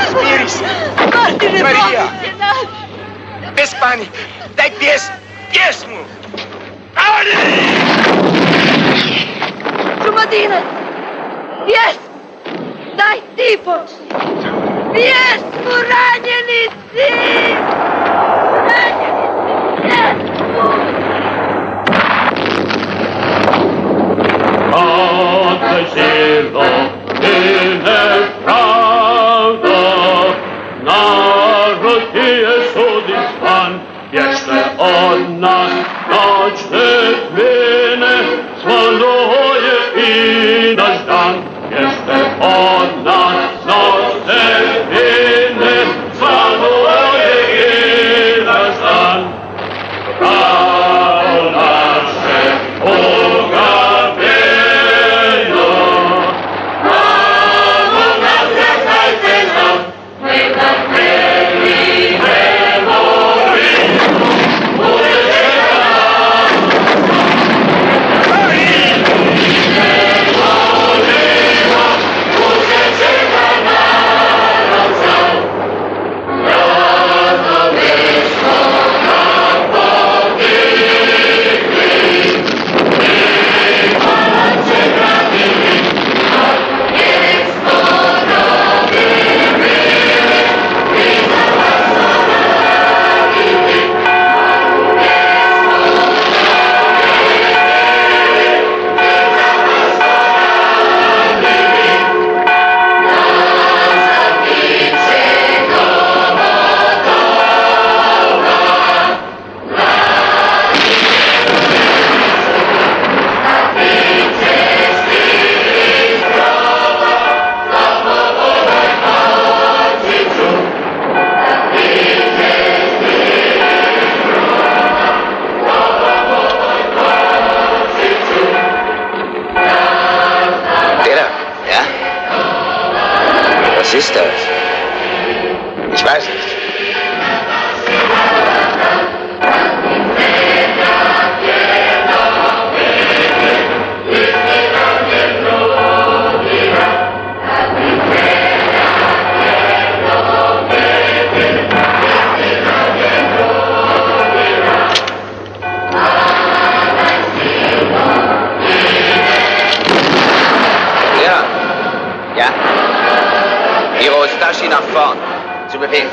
Smiri se! Martine, Marija! pomiće nas! Bez panike! Daj pjesmu! Ali! Šumadinac! Pjesmu! Daj ti počni! Pjesmu, ranjenici! Ranjenici, pjesmu! Kada želo i nepravda, narod ti je sudi zvan, bježte od nas noćne tmine, svano je i naš dan. Bježte od nas noćne tmine, svano je i naš dan. Pravo naše ugabljeno, pravo naše zajteno, neka tebi ne morimo, bude Was ist das? Ich weiß nicht. Ja? Ihre Ostashi nach vorn. Zu Befehl.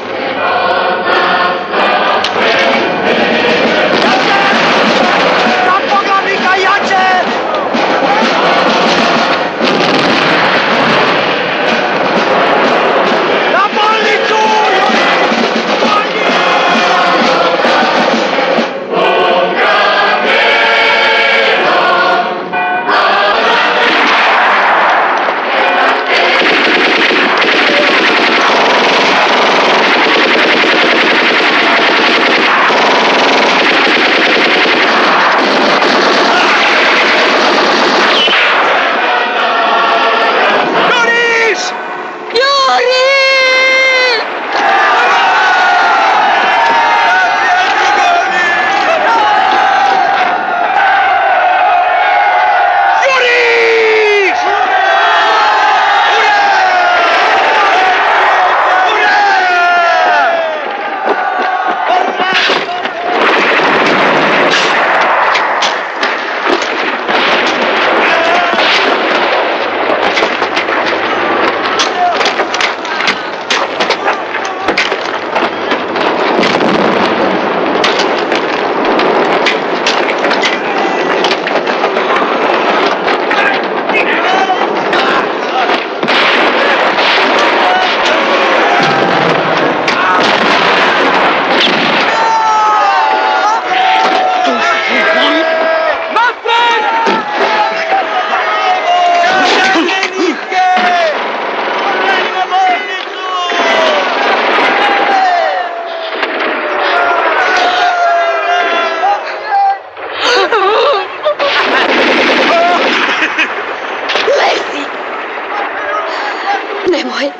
Nemoj,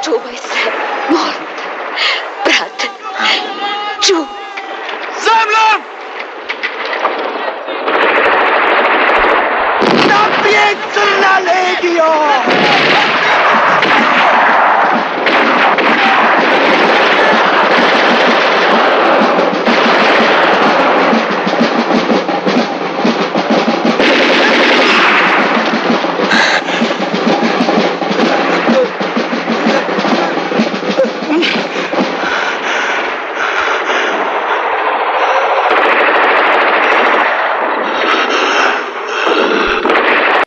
čuvaj se, molim te. Brate, čuvaj. Zemljom! Naprijed, crna legio!